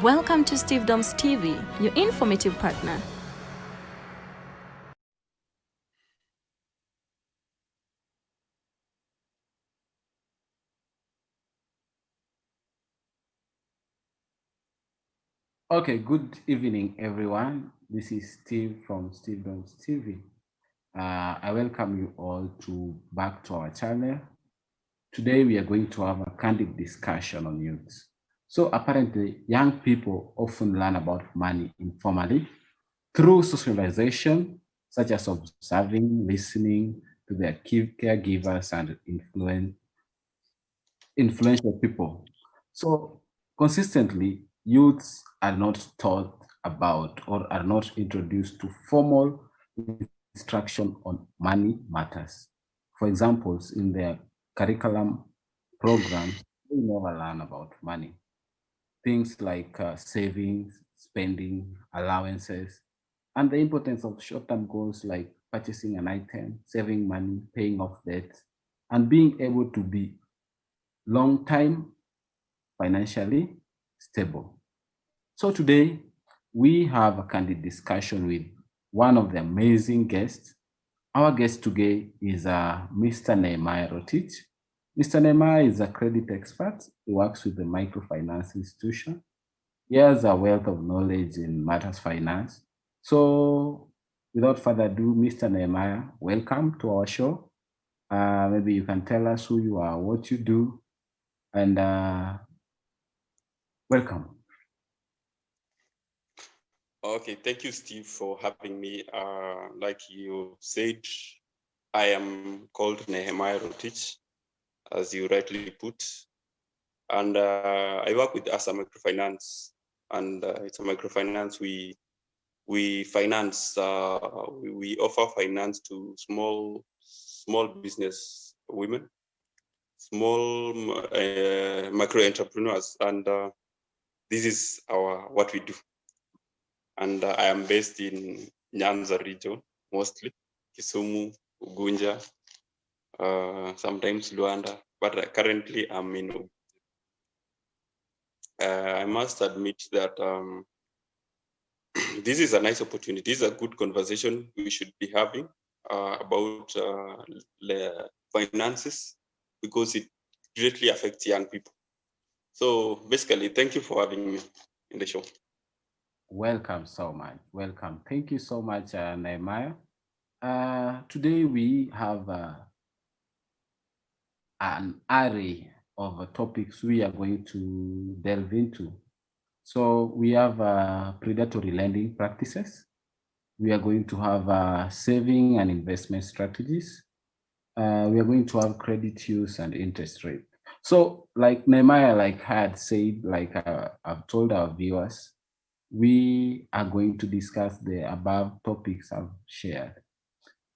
Welcome to Steve Dom's TV, your informative partner. Okay, good evening, everyone. This is Steve from Steve Dom's TV. I welcome you all back to our channel. Today, we are going to have a candid discussion on youth. So apparently, young people often learn about money informally through socialization, such as observing, listening to their caregivers and influential people. So consistently, youths are not taught about or are not introduced to formal instruction on money matters. For examples, in their curriculum programs, they never learn about money. Things like savings, spending, allowances, and the importance of short-term goals like purchasing an item, saving money, paying off debt, and being able to be long time financially stable. So today we have a candid discussion with one of the amazing guests. Our guest today is Mr. Nehemiah Rotich. Mr. Nehemiah is a credit expert. He works with the microfinance institution. He has a wealth of knowledge in matters finance. So without further ado, Mr. Nehemiah, welcome to our show. Maybe you can tell us who you are, what you do, and welcome. Okay, thank you, Steve, for having me. Like you said, I am called Nehemiah Rotich, as you rightly put, and I work with Asa Microfinance, and it's a microfinance. We finance. We offer finance to small business women, small micro entrepreneurs, and this is what we do. And I am based in Nyanza region, mostly Kisumu, Ugunja, sometimes Luanda, but currently I'm in. I must admit that this is a nice opportunity. This is a good conversation we should be having about the finances, because it greatly affects young people. So basically, thank you for having me in the show. Welcome so much. Welcome. Thank you so much, Nehemiah. Today we have an array of topics we are going to delve into. So we have predatory lending practices. We are going to have saving and investment strategies. We are going to have credit use and interest rate. So like Nehemiah, like had said, like I've told our viewers, we are going to discuss the above topics I've shared.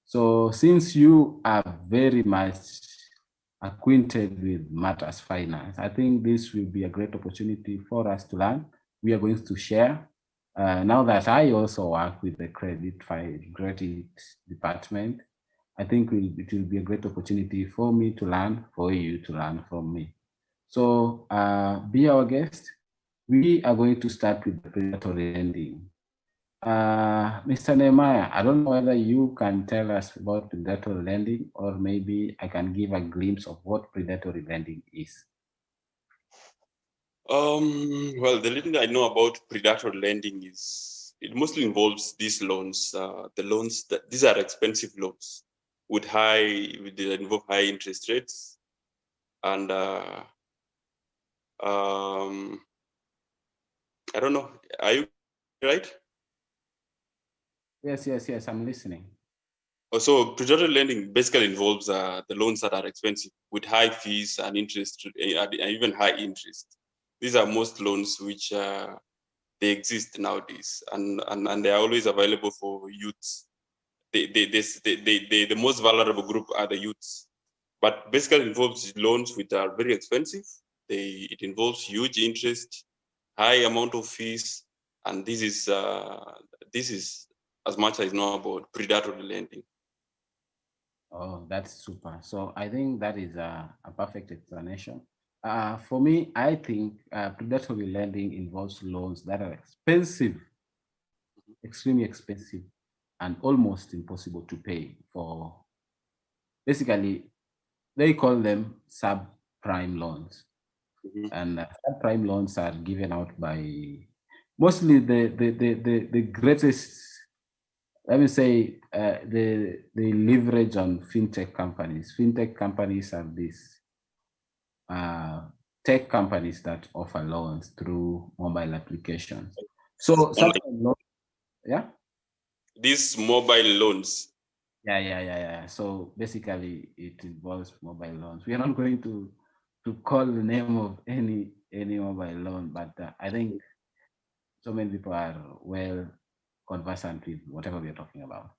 So since you are very much acquainted with matters finance, I think this will be a great opportunity for us to learn. We are going to share. Now that I also work with the credit department, I think it will be a great opportunity for me to learn, for you to learn from me. So be our guest. We are going to start with the predatory lending. Mr. Nehemiah, I don't know whether you can tell us about predatory lending, or maybe I can give a glimpse of what predatory lending is. Well, the little I know about predatory lending is it mostly involves these loans. The loans these are expensive loans they involve high interest rates, and I don't know. Are you right? Yes, I'm listening. So predatory lending basically involves the loans that are expensive with high fees and interest, and even high interest. These are most loans which they exist nowadays, and they are always available for youths. The most vulnerable group are the youths, but basically involves loans which are very expensive. It involves huge interest, high amount of fees, and this is as much as I know about predatory lending. Oh, that's super. So I think that is a perfect explanation. For me, I think predatory lending involves loans that are expensive, extremely expensive, and almost impossible to pay for. Basically, they call them subprime loans. Mhm. And subprime loans are given out by mostly the greatest, let me say, the leverage on fintech companies. Fintech companies are these uh, tech companies that offer loans through mobile applications. So Online, subprime loan, yeah. these mobile loans. Yeah. So basically, it involves mobile loans. We are not going to call the name of any mobile loan, but I think so many people are well conversant with whatever we are talking about.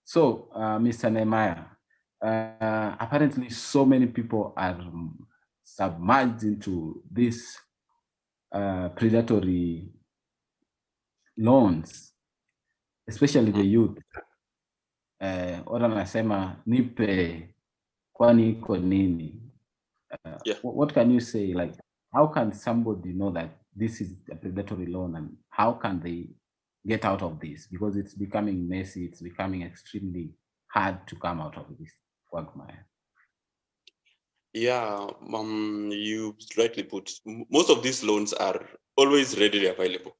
So, Mr. Nehemiah, apparently, so many people are submerged into this predatory loans, especially the youth. Ora nasema nipe kwani iko nini? Yeah. What can you say? Like, how can somebody know that this is a predatory loan, and how can they get out of this? Because it's becoming messy, it's becoming extremely hard to come out of this quagmire. Yeah, you rightly put. Most of these loans are always readily available.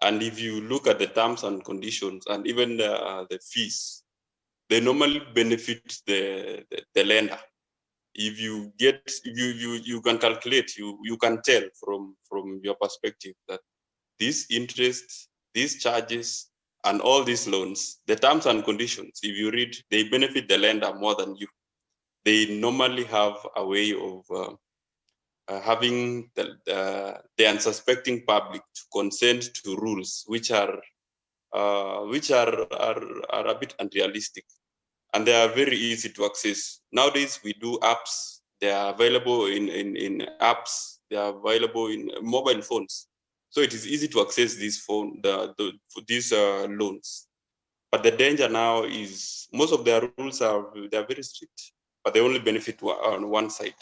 And if you look at the terms and conditions and even the fees, they normally benefit the lender. If you get, you can calculate, you can tell from your perspective that this interest, these charges, and all these loans, the terms and conditions, if you read, they benefit the lender more than you. They normally have a way of having the unsuspecting public to consent to rules which are a bit unrealistic, and they are very easy to access. Nowadays, we do apps. They are available in apps. They are available in mobile phones. So it is easy to access these loans. But the danger now is most of their rules are very strict, but they only benefit on one side.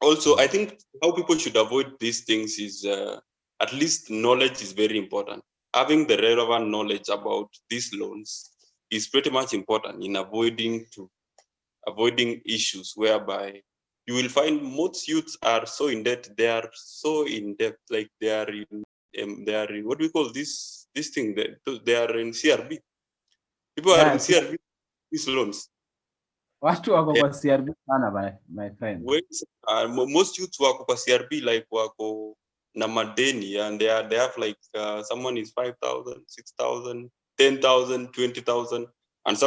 Also, I think how people should avoid these things is at least knowledge is very important. Having the relevant knowledge about these loans is pretty much important in avoiding issues whereby you will find most youths are so in debt. They are so in debt, like they are in what do we call this thing? They are in CRB. People are in Yeah, see, CRB these loans. watu wako kwa CRB sana, my friend. Most youths wako kwa CRB like wako na madeni, and they have like someone is 5,000, 6,000, 10,000, 20,000, and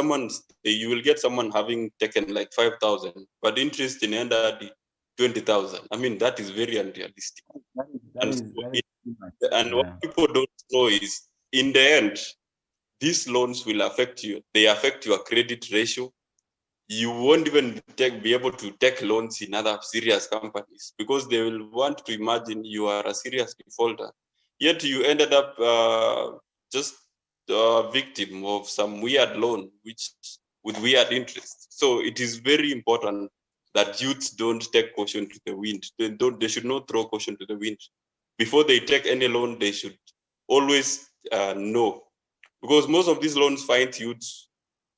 you will get someone having taken like 5,000, but interest in end at 20,000. I mean, that is very unrealistic. That And is so that is too much. and what Yeah. people don't know is in the end, these loans will affect you. They affect your credit ratio. You won't even be able to take loans in other serious companies because they will want to imagine you are a serious defaulter. Yet you ended up just a victim of some weird loan, which with weird interest. So it is very important that youths don't take caution to the wind. They should not throw caution to the wind. Before they take any loan, they should always know, because most of these loans find youths.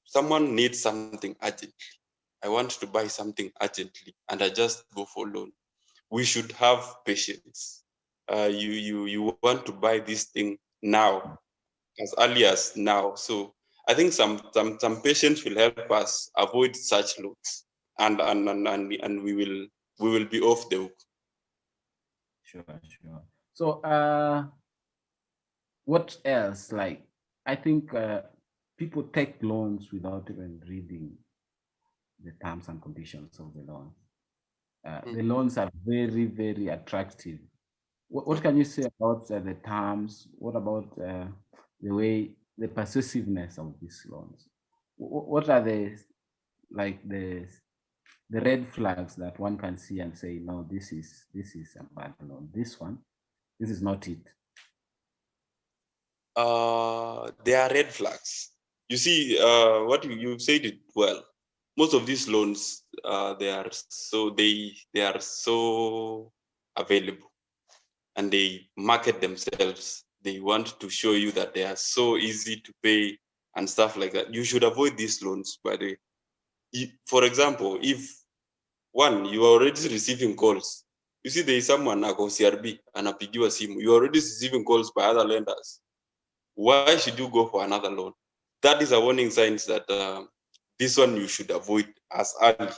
Someone needs something urgently. I want to buy something urgently, and I just go for loan. We should have patience. You want to buy this thing now, as early as now. So I think some patience will help us avoid such loans, and we will be off the hook. Sure. So, what else? Like, I think people take loans without even reading the terms and conditions of the loan. The loans are very, very attractive. What can you say about the terms? What about the persuasiveness of these loans? What are the red flags that one can see and say, no, this is a bad loan. This is not it. There are red flags. You see, what you said it well. most of these loans, they are so available, and they market themselves. They want to show you that they are so easy to pay and stuff like that. You should avoid these loans, by the way. For example, if one, you are already receiving calls. You see, there is someone ako CRB anapigiwa simu. You are already receiving calls by other lenders. Why should you go for another loan? That is a warning signs that this one you should avoid as early.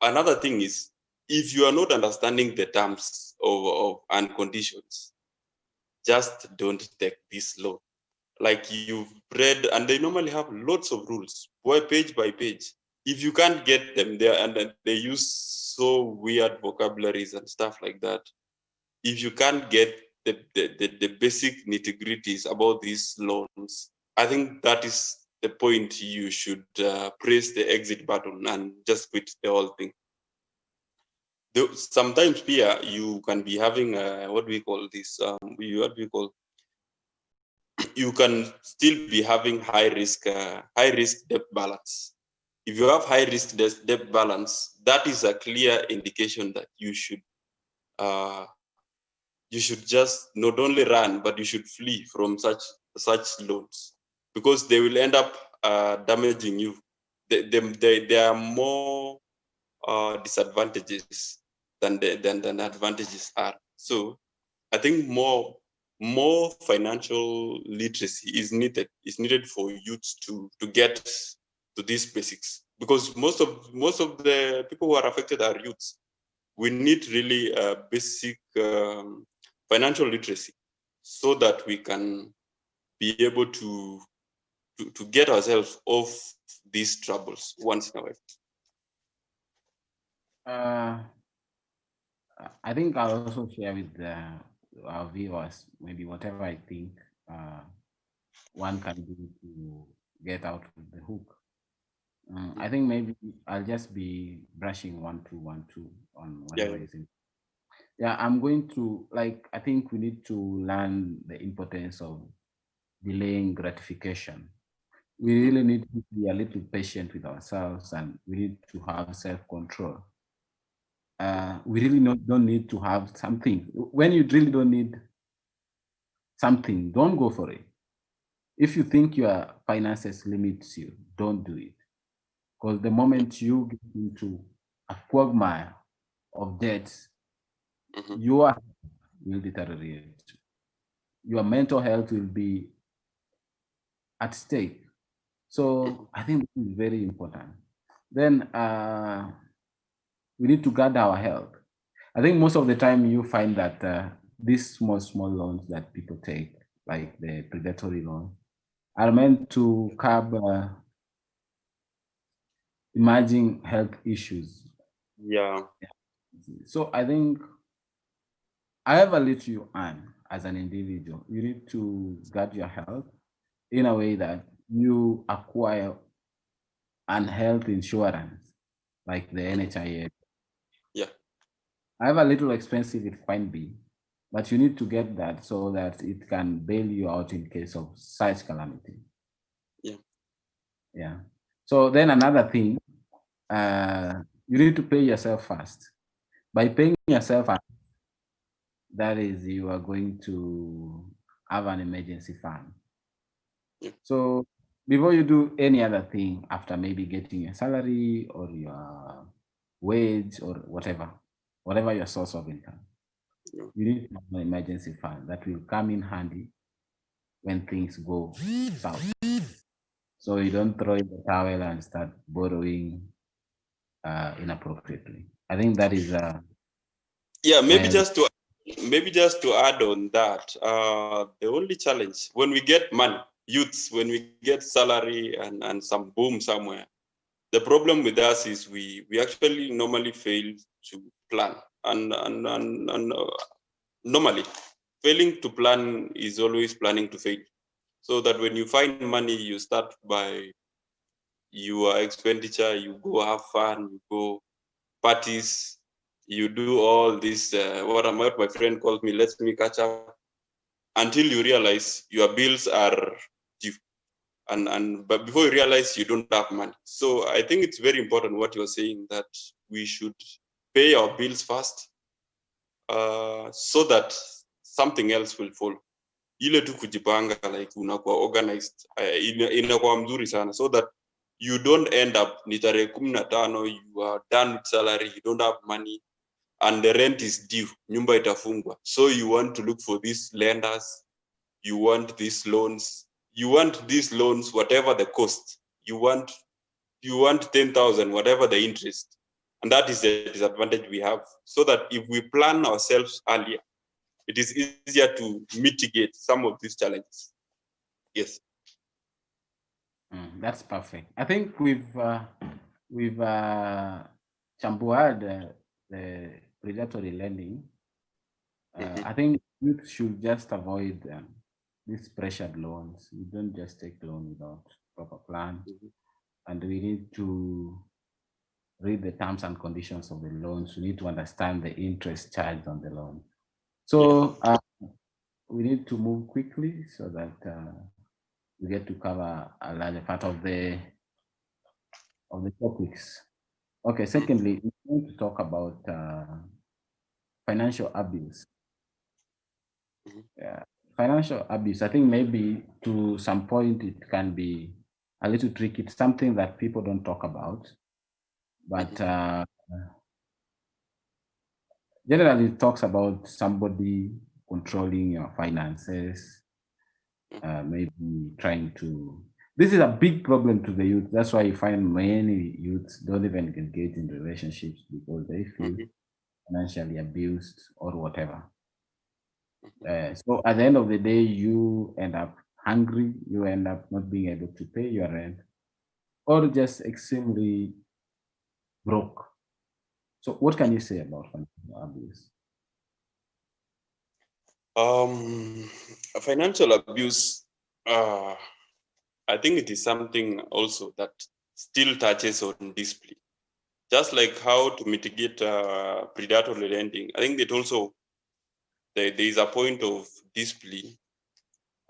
Another thing is, if you are not understanding the terms of and conditions, just don't take this loan. Like you've read, and they normally have lots of rules, page by page. If you can't get them there, and then they use so weird vocabularies and stuff like that, if you can't get the basic nitty-gritties about these loans, I think that is the point. You should press the exit button and just quit the whole thing. Sometimes here you can be having what we call this, you can still be having high risk debt balance. If you have high risk debt balance, that is a clear indication that you should just not only run, but you should flee from such loans, because they will end up damaging you. There are more disadvantages than advantages are. So I think more financial literacy is needed for youth to get to these basics, because most of the people who are affected are youths. We need really basic financial literacy, so that we can be able to get ourselves off these troubles once in a while. I think I'll also share with our viewers maybe whatever I think one can do to get out of the hook. I think maybe I'll just be brushing 1 2 1 2 on whatever is in. Yeah, I'm going to, like, I think we need to learn the importance of delaying gratification. We really need to be a little patient with ourselves, and we need to have self-control. We really don't need to have something. When you really don't need something, don't go for it. If you think your finances limits you, don't do it. Because the moment you get into a quagmire of debts, your health will deteriorate. Your mental health will be at stake. So I think this is very important. Then we need to guard our health. I think most of the time you find that these small loans that people take, like the predatory loan, are meant to curb emerging health issues. Yeah. So I think however little you earn as an individual, you need to guard your health in a way that you acquire an health insurance like the NHIA. Yeah. However little expensive it can be, but you need to get that so that it can bail you out in case of such calamity. Yeah. Yeah. So then another thing, you need to pay yourself first. By paying yourself first, that is, you are going to have an emergency fund. Yeah. So before you do any other thing, after maybe getting your salary or your wage or whatever your source of income, Yeah. you need to have an emergency fund that will come in handy when things go south. So you don't throw in the towel and start borrowing inappropriately. I think that is yeah, maybe just to add on that, the only challenge when we get money, youths, when we get salary and some boom somewhere, the problem with us is we actually normally fail to plan, and normally failing to plan is always planning to fail. So that when you find money, you start by your expenditure, you go have fun, you go parties, you do all this, what my friend calls me, let me catch up, until you realize your bills are due. but before you realize you don't have money. So I think it's very important what you're saying, that we should pay our bills first, so that something else will follow. Ile tu kujipanga, like unakuwa organized, inakuwa mzuri sana, so that you don't end up ni tarehe 15 you are done with salary, you don't have money and the rent is due, nyumba itafungwa, so you want to look for these lenders, you want these loans whatever the cost, you want 10,000 whatever the interest. And that is the disadvantage we have. So that if we plan ourselves earlier, it is easier to mitigate some of these challenges. Yes. That's perfect. I think we've chambuad the predatory lending. I think youth should just avoid these pressured loans. You don't just take loan without proper plan, and we need to read the terms and conditions of the loans. We need to understand the interest charged on the loan. So we need to move quickly so that we get to cover a larger part of the topics. Okay, secondly, we need to talk about financial abuse. Financial abuse, I think maybe to some point it can be a little tricky. It's something that people don't talk about, but generally it talks about somebody controlling your finances, maybe trying to. This is a big problem to the youth. That's why you find many youths don't even engage in relationships because they feel financially abused or whatever. So at the end of the day, you end up hungry, you end up not being able to pay your rent, or just extremely broke. So what can you say about financial abuse? Financial abuse, I think it is something also that still touches on discipline. Just like how to mitigate predatory lending, I think that also there is a point of discipline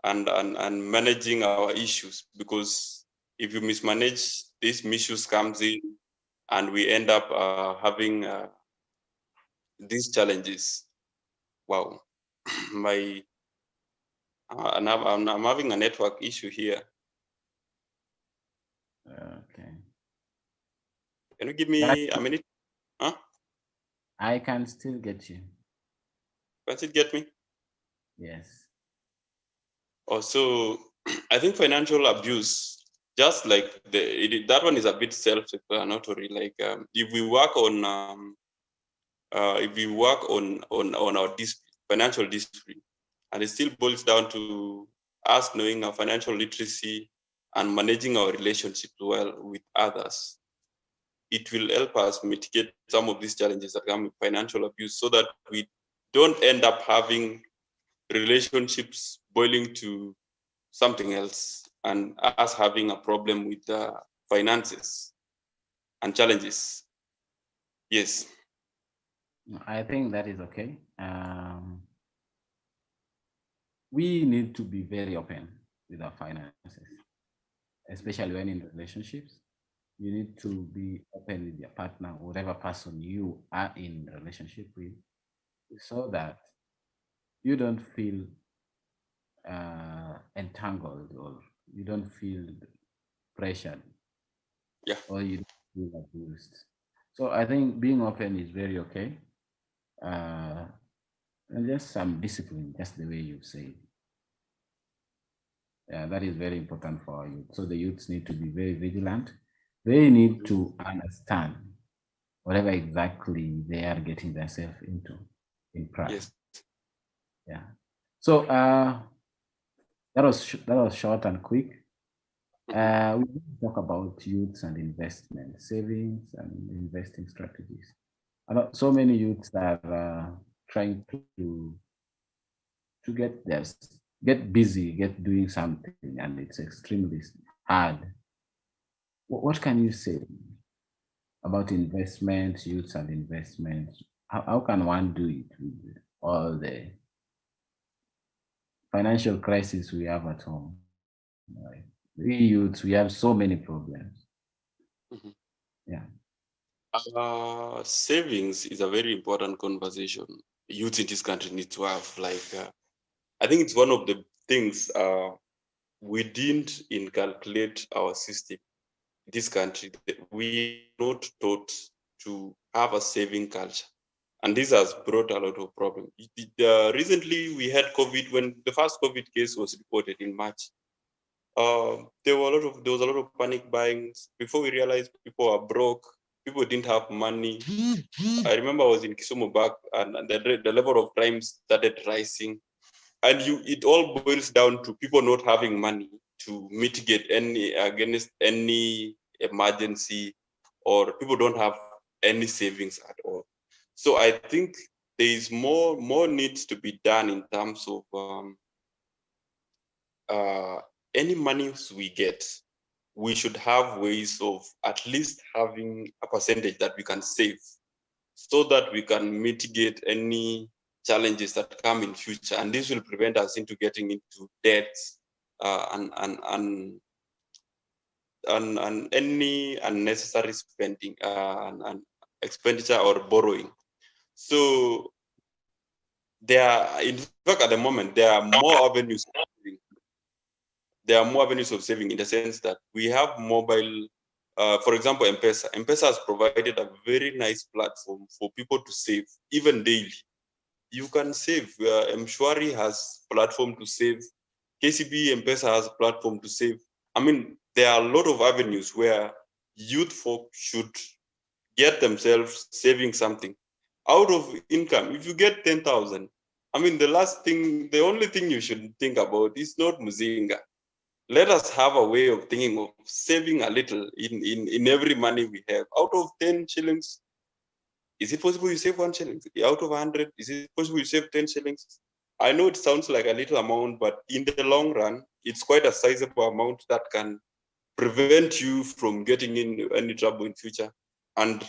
and managing our issues, because if you mismanage, these issues comes in and we end up having these challenges. Wow, my I'm having a network issue here. Okay. Can you give me a minute? Huh? I can still get you. Can you get me? Yes. Also, I think financial abuse, just like that one is a bit self-explanatory. Like if we work on our financial discipline, and it still boils down to us knowing our financial literacy and managing our relationships well with others, it will help us mitigate some of these challenges that come with financial abuse, so that we don't end up having relationships boiling to something else and us having a problem with finances and challenges. Yes. I think that is okay. We need to be very open with our finances, especially when in relationships. You need to be open with your partner, whatever person you are in relationship with, so that you don't feel entangled, or you don't feel pressured, or you don't feel abused. So I think being open is very okay. And just some discipline, just the way you say. Yeah, that is very important for our youth. So the youths need to be very vigilant. They need to understand whatever exactly they are getting themselves into in pride. Yes. Yeah. So that was short and quick. We need to talk about youths and investment, savings and investing strategies. So many youths are trying to get busy, get doing something, and it's extremely hard. What can you say about investments, youths and investments? How can one do it with all the financial crisis we have at home? Right? We youths, we have so many problems. Mhm. Yeah. Savings is a very important conversation youth in this country need to have. I think it's one of the things we didn't inculcate our system in this country. That we are not taught to have a saving culture, and this has brought a lot of problems. Recently, we had COVID when the first COVID case was reported in March. There was a lot of panic buying. Before we realized people are broke, people didn't have money. I remember I was in Kisumu back, and the level of crime started rising, and it all boils down to people not having money to mitigate any against any emergency, or people don't have any savings at all. So I think there is more needs to be done in terms of uh, any monies we get, we should have ways of at least having a percentage that we can save so that we can mitigate any challenges that come in future. And this will prevent us into getting into debts and any unnecessary spending and expenditure or borrowing. So in fact, at the moment, there are more avenues of saving in the sense that we have mobile, for example, M-Pesa. M-Pesa has provided a very nice platform for people to save, even daily. You can save. Mshwari has platform to save. KCB M-Pesa has platform to save. I mean, there are a lot of avenues where youth folk should get themselves saving something out of income. If you get 10,000, I mean, the only thing you should think about is not Muzinga. Let us have a way of thinking of saving a little in every money we have. Out of 10 shillings, is it possible you save 1 shilling? Out of 100, is it possible you save 10 shillings? I know it sounds like a little amount, but in the long run, it's quite a sizable amount that can prevent you from getting in any trouble in future. And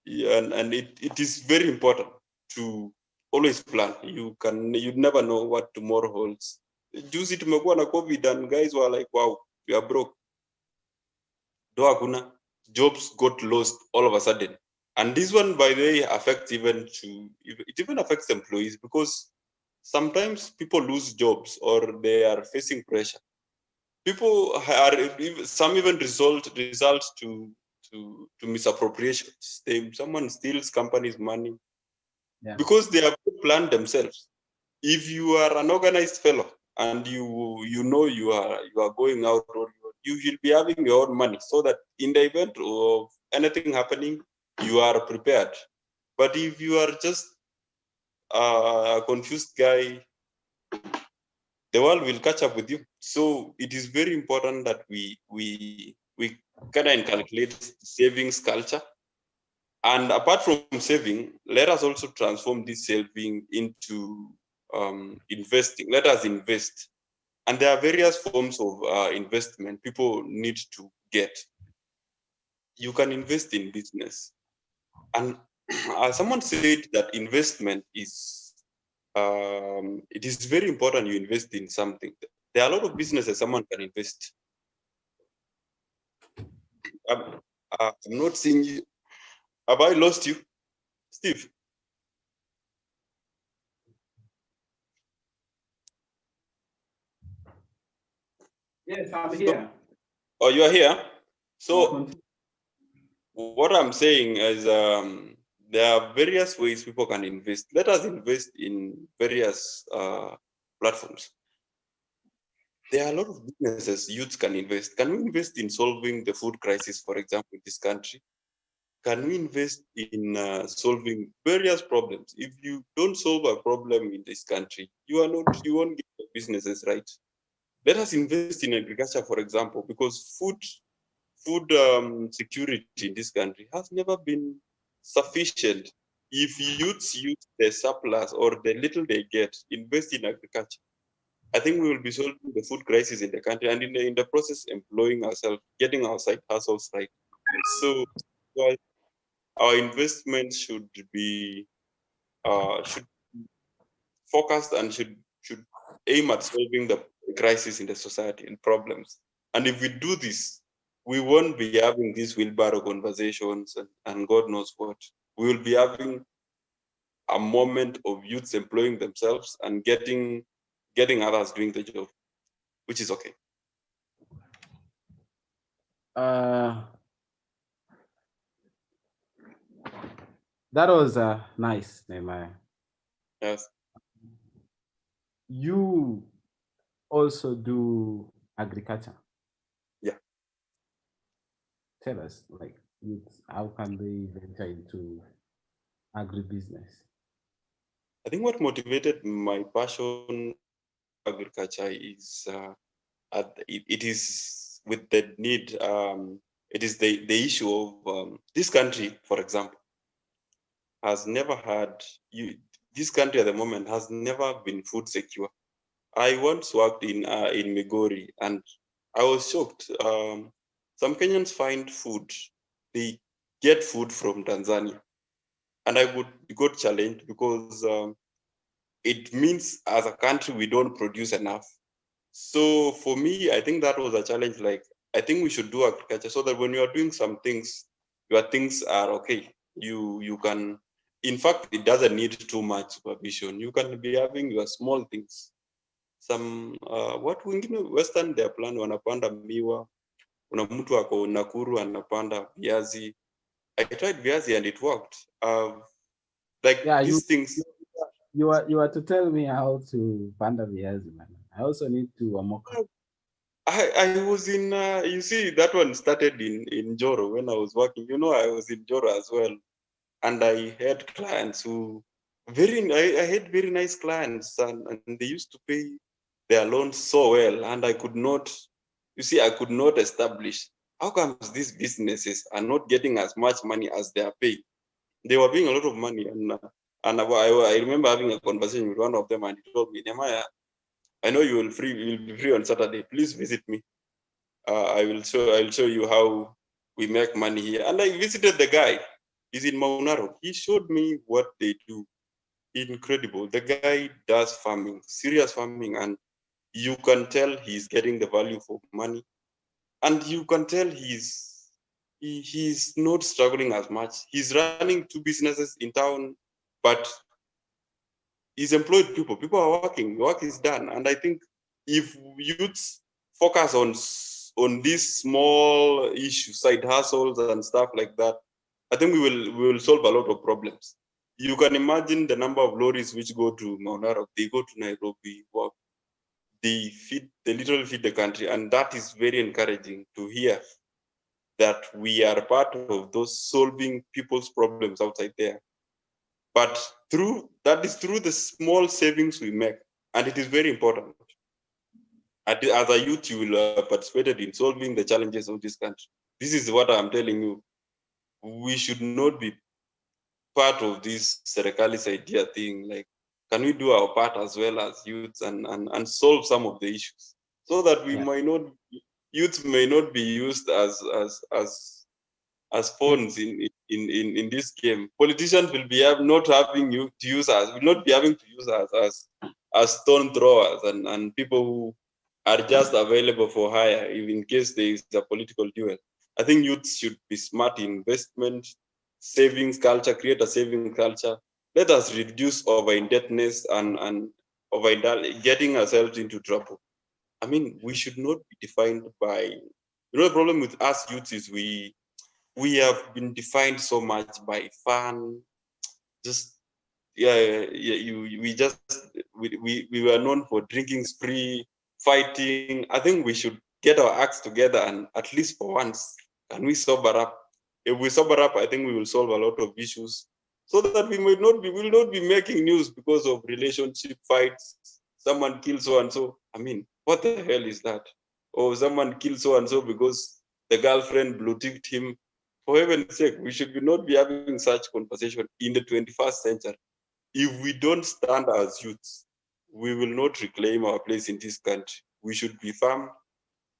it is very important to always plan. You never know what tomorrow holds. Juzi tumekuwa na COVID and guys were like, wow, we are broke. Do hakuna. Jobs got lost all of a sudden. And this one, by the way, it even affects employees because sometimes people lose jobs or they are facing pressure. Some even result to misappropriations. Someone steals company's money Yeah. because they have planned themselves. If you are an organized fellow and you know you are going out, or you should be having your own money so that in the event of anything happening, you are prepared. But if you are just a confused guy, the world will catch up with you. So it is very important that we kind of calculate savings culture. And apart from saving, let us also transform this saving into investing. Let us invest. And there are various forms of investment people need to get. You can invest in business. And someone said that investment it is very important you invest in something. There are a lot of businesses someone can invest. I'm, I'm not seeing you. Have I lost you, Steve? Yes, I'm So, here. oh, you are here. Yeah, So what I'm saying is there are various ways people can invest. Let us invest in various platforms. There are a lot of businesses youths can invest. Can we invest in solving the food crisis, for example, in this country? Can we invest in solving various problems? If you don't solve a problem in this country, you won't get the businesses right. Let us invest in agriculture, for example, because food security in this country has never been sufficient. If youths use the surplus or the little they get, invest in agriculture, I think we will be solving the food crisis in the country, and in the process, employing ourselves, getting our side hustles right. So, so our investment should focused and should aim at solving the crisis in the society and problems. And if we do this, we won't be having these wheelbarrow conversations and God knows what. We will be having a moment of youths employing themselves and getting others doing the job, which is okay. That was nice, Nehemiah. Yes. You also do agriculture. Yeah. Tell us, like, how can they venture into agribusiness? I think what motivated my passion for agriculture is it is with the need. It is the issue of this country, for example, has never had you. This country at the moment has never been food secure. I once worked in Migori, and I was shocked. Some Kenyans find food; they get food from Tanzania, and I got challenged because it means as a country we don't produce enough. So for me, I think that was a challenge. Like, I think we should do agriculture so that when you are doing some things, your things are okay. You can, in fact, it doesn't need too much supervision. You can be having your small things. Some what wengine Western they plan wanapanda miwa. Kuna mtu ako Nakuru anapanda viazi. I tried viazi and it worked. Like Yeah, these things. you are to tell me how to panda viazi, man. I also need to amoka. I was in you see that one started in Joro when I was working. You know, I was in Joro as well, and I had clients who I had very nice clients, and they used to pay their loans so well, and I could not. You see, I could not establish how comes these businesses are not getting as much money as they are paying. They were paying a lot of money, and I remember having a conversation with one of them, and he told me, Nehemiah, I know you will be free on Saturday. Please visit me. I'll show you how we make money here. And I visited the guy. He's in Maunaro. He showed me what they do. Incredible. The guy does farming, serious farming, and you can tell he's getting the value for money. And you can tell he's not struggling as much. He's running two businesses in town, but he's employed people. People are working. Work is done. And I think if youths focus on these small issues, side hustles and stuff like that, I think we will solve a lot of problems. You can imagine the number of lorries which go to Mount Narok, they go to Nairobi, work, they literally feed the country, and that is very encouraging to hear that we are part of those solving people's problems outside there. But through the small savings we make, and it is very important. As a youth, you will participated in solving the challenges of this country. This is what I'm telling you. We should not be part of this Serikali's idea thing. Like, can we do our part as well as youths and solve some of the issues so that we Yeah. might not youth may not be used as pawns in this game. Politicians will be not having you to use us, will not be having to use us as stone throwers and people who are just available for hire in case there is a political duel. I think youth should be smart in investment, savings culture, create a saving culture. Let us reduce over indebtedness and over getting ourselves into trouble. I mean, we should not be defined by, the problem with us youths is we have been defined so much by fun, just we just we were known for drinking spree, fighting. I think we should get our acts together and at least for once, can we sober up? If we sober up, I think we will solve a lot of issues so that we will not be making news because of relationship fights. Someone kills so and so. I mean, what the hell is that? Or someone kills so and so because the girlfriend blue ticked him. For heaven's sake, we should not be having such conversation in the 21st century. If we don't stand as youths, we will not reclaim our place in this country. We should be firm,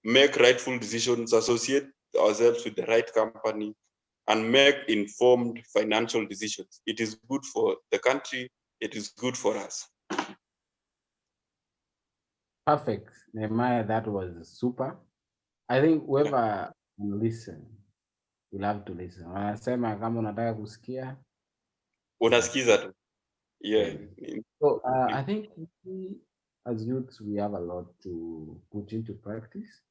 make rightful decisions, associate ourselves with the right company, and make informed financial decisions. It is good for the country, it is good for us. Perfect, Nehemiah. That was super. I think whoever can listen will have to listen. Wanasema kama unataka kusikia Unasikiza tu. Yeah. yes. So I think we, as youths, we have a lot to put into practice.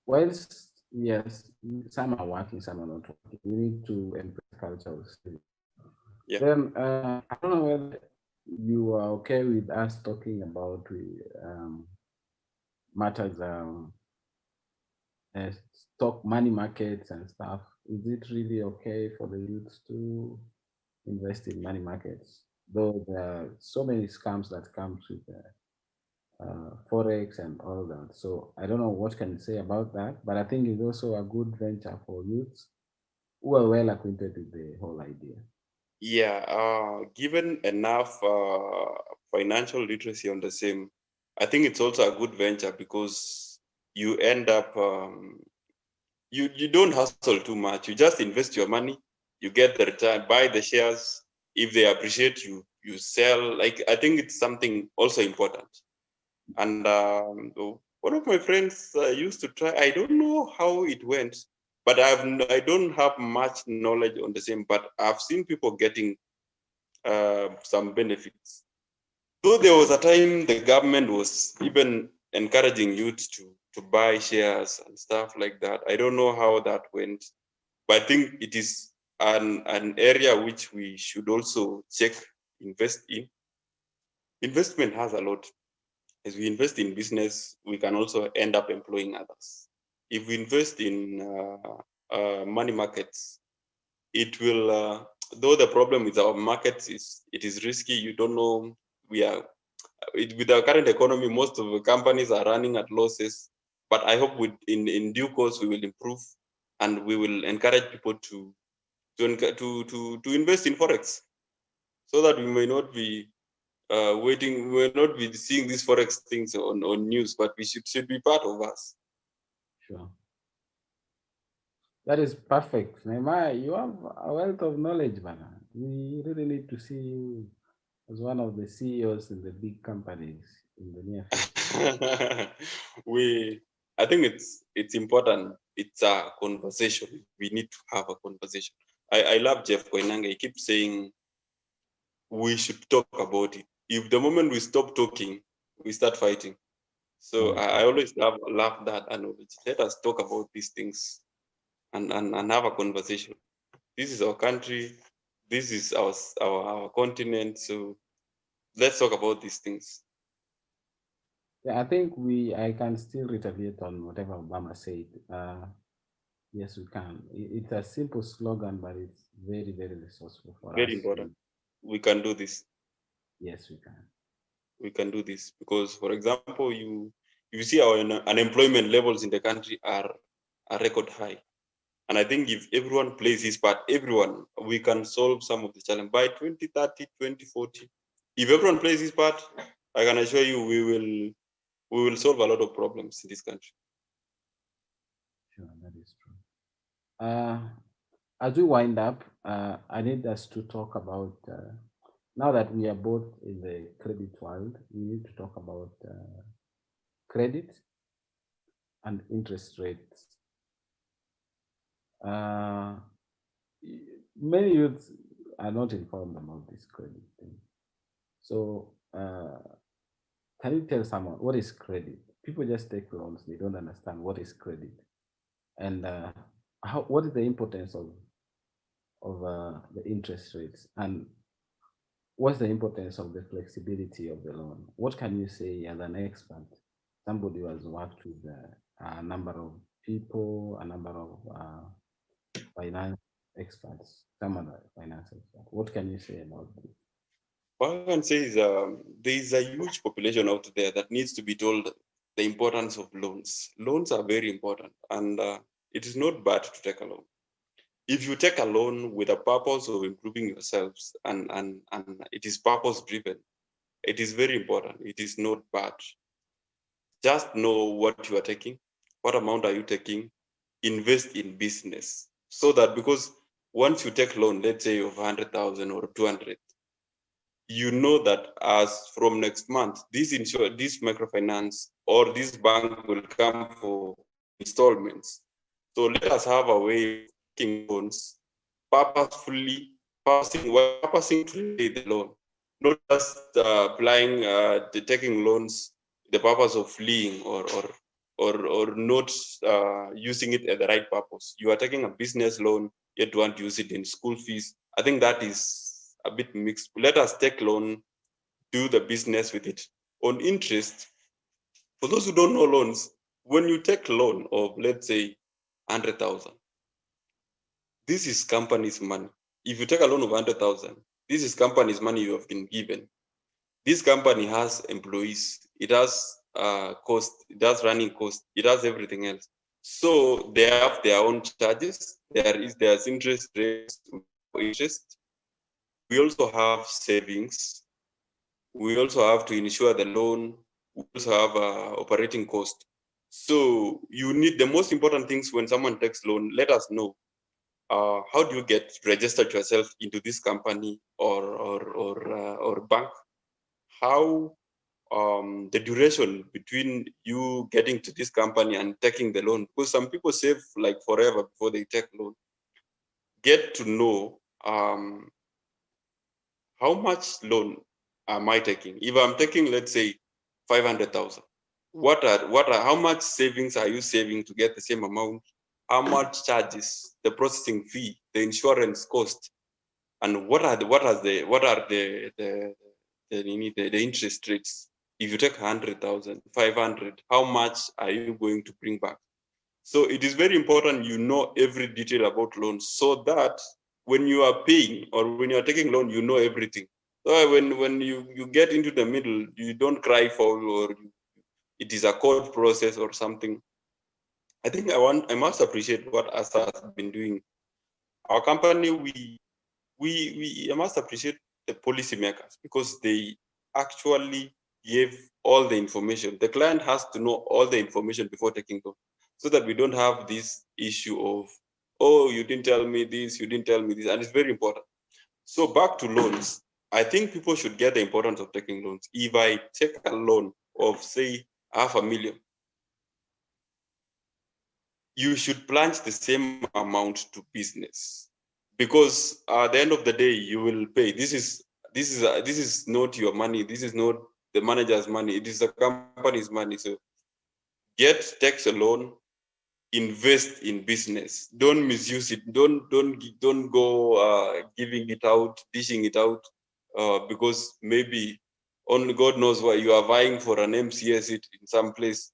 Whilst yes, some are working, some are not working. We need to embrace culture of saving. Yeah. Then I don't know whether you are okay with us talking about matters stock money markets and stuff. Is it really okay for the youth to invest in money markets? Though there are so many scams that comes with forex and all that. So I don't know what can you say about that, but I think it's also a good venture for youths who are well acquainted with the whole idea. Yeah, given enough financial literacy on the same, I think it's also a good venture because you end up you don't hustle too much. You just invest your money, you get the return, buy the shares. If they appreciate you, you sell. Like I think it's something also important. And one of my friends used to try. I don't know how it went, but I don't have much knowledge on the same. But I've seen people getting some benefits. Though there was a time the government was even encouraging youth to buy shares and stuff like that. I don't know how that went, but I think it is an area which we should also check, invest in. Investment has a lot. As we invest in business, we can also end up employing others. If we invest in money markets, it will. Though the problem with our markets is it is risky. You don't know. We are with our current economy. Most of the companies are running at losses. But I hope in due course we will improve, and we will encourage people to invest in forex, so that we may not be waiting. We will not be seeing these forex things on news, but we should be part of us. Sure. That is perfect. Nehemiah, you have a wealth of knowledge, Bana. We really need to see you as one of the CEOs in the big companies in the near future. I think it's important. It's a conversation. We need to have a conversation. I love Jeff Koinange. He keeps saying we should talk about it. If the moment we stop talking, we start fighting. So I always love that analogy. Let us talk about these things and have a conversation. This is our country. This is our continent. So let's talk about these things. Yeah, I think I can still retaliate on whatever Obama said. Yes, we can. It's a simple slogan, but it's very, very resourceful for Very us. important. We can do this. Yes, we can. We can do this because, for example, you see our unemployment levels in the country are record high. And I think if everyone plays his part, we can solve some of the challenge by 2030, 2040. If everyone plays his part, I can assure you we will solve a lot of problems in this country. Sure, that is true. As we wind up, I need us to talk about, now that we are both in the credit world, we need to talk about credit and interest rates. Many youths are not informed about this credit thing. So, can you tell someone what is credit? People just take loans; they don't understand what is credit, and what is the importance of the interest rates, and what's the importance of the flexibility of the loan? What can you say as an expert, somebody who has worked with a number of people, a number of finance experts, some other finance experts? What can you say about this? What I can say is there is a huge population out there that needs to be told the importance of loans. Loans are very important, and it is not bad to take a loan. If you take a loan with a purpose of improving yourselves and it is purpose driven, it is very important. It is not bad. Just know what you are taking, what amount are you taking, invest in business. So that because once you take loan, let's say of 100,000 or 200, you know that as from next month, this microfinance or this bank will come for installments. So let us have a way of taking loans purposing to repay the loan, not just applying, taking loans the purpose of fleeing or not using it at the right purpose. You are taking a business loan, yet want to use it in school fees. I think that is a bit mixed. Let us take loan, do the business with it. On interest, for those who don't know loans, when you take loan of, let's say, 100,000, this is company's money. If you take a loan of 100,000, this is company's money you have been given. This company has employees, it has cost, it has running cost, it has everything else. So they have their own charges. There's interest rates, interest. We also have savings. We also have to insure the loan. We also have operating cost. So you need the most important things when someone takes loan. Let us know. How do you get registered yourself into this company or bank? How the duration between you getting to this company and taking the loan? Because some people save like forever before they take loan. Get to know how much loan am I taking? If I'm taking, let's say, 500,000, how much savings are you saving to get the same amount? How much charges, the processing fee, the insurance cost, and what are the interest rates? If you take 100,000, 500, how much are you going to bring back? So it is very important you know every detail about loans, so that when you are paying or when you are taking loan, you know everything. So when you get into the middle, you don't cry foul or it is a court process or something. I think I must appreciate what Asa has been doing. Our company, I must appreciate the policymakers because they actually gave all the information. The client has to know all the information before taking loan, so that we don't have this issue of, oh, you didn't tell me this, you didn't tell me this, and it's very important. So back to loans, I think people should get the importance of taking loans. If I take a loan of, say, 500,000, you should plunge the same amount to business, because at the end of the day you will pay. This is not your money, this is not the manager's money, it is the company's money. So take a loan, invest in business, don't misuse it, don't go giving it out, dishing it out, because maybe only God knows why you are vying for an MCA seat in some place.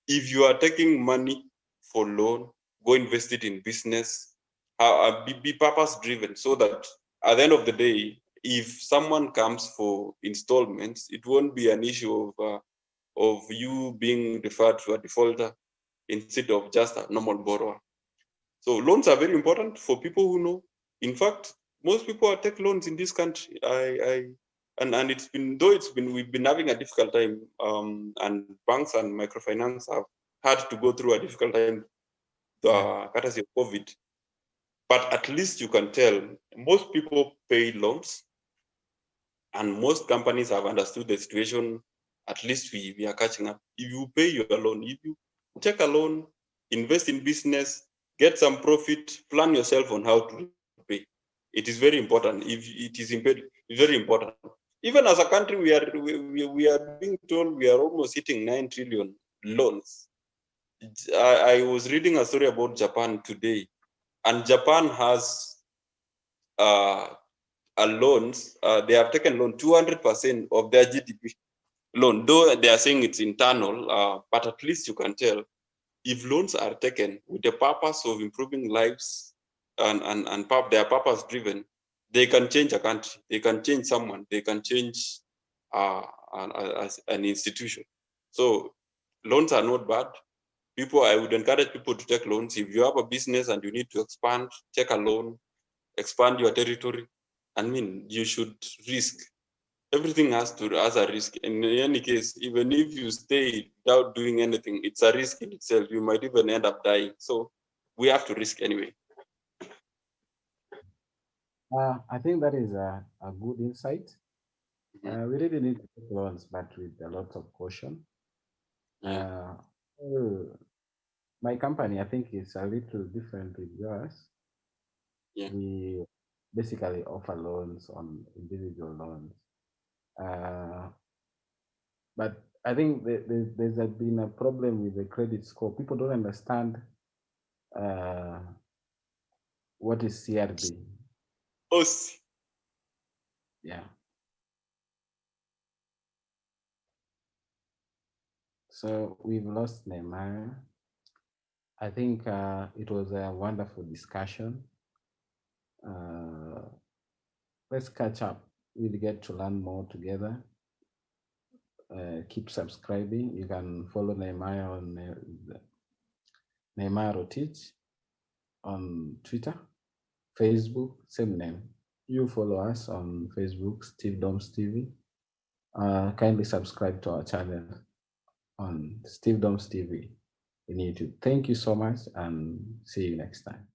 If you are taking money for loan, go invest it in business. Be purpose driven, so that at the end of the day, if someone comes for installments, it won't be an issue of you being referred to a defaulter instead of just a normal borrower. So loans are very important for people who know. In fact, most people take loans in this country. And it's been, we've been having a difficult time, and banks and microfinance have had to go through a difficult time, courtesy of COVID. But at least you can tell most people pay loans, and most companies have understood the situation. At least we are catching up. If you pay your loan, if you take a loan, invest in business, get some profit, plan yourself on how to pay. It is very important. If it is very important. Even as a country, we are being told we are almost hitting 9 trillion loans. I was reading a story about Japan today, and Japan has loans. They have taken loan 200% of their GDP loan, though they are saying it's internal, but at least you can tell if loans are taken with the purpose of improving lives and they are purpose driven, they can change a country, they can change someone, they can change an institution. So loans are not bad. I would encourage people to take loans. If you have a business and you need to expand, take a loan, expand your territory. I mean, you should risk. Everything has a risk. In any case, even if you stay without doing anything, it's a risk in itself. You might even end up dying. So we have to risk anyway. I think that is a good insight. We really need to take loans, but with a lot of caution. Yeah. My company, I think, is a little different with yours. Yeah. We basically offer loans on individual loans. But I think there's been a problem with the credit score. People don't understand what is CRB. Us. Yeah. So we've lost Nehemiah. I think it was a wonderful discussion. Let's catch up. We'll get to learn more together. Keep subscribing. You can follow Nehemiah on Nehemiah Rotich on Twitter, Facebook, same name. You follow us on Facebook, Steve Doms TV. Kindly subscribe to our channel on Steve Doms TV in YouTube. Thank you so much and see you next time.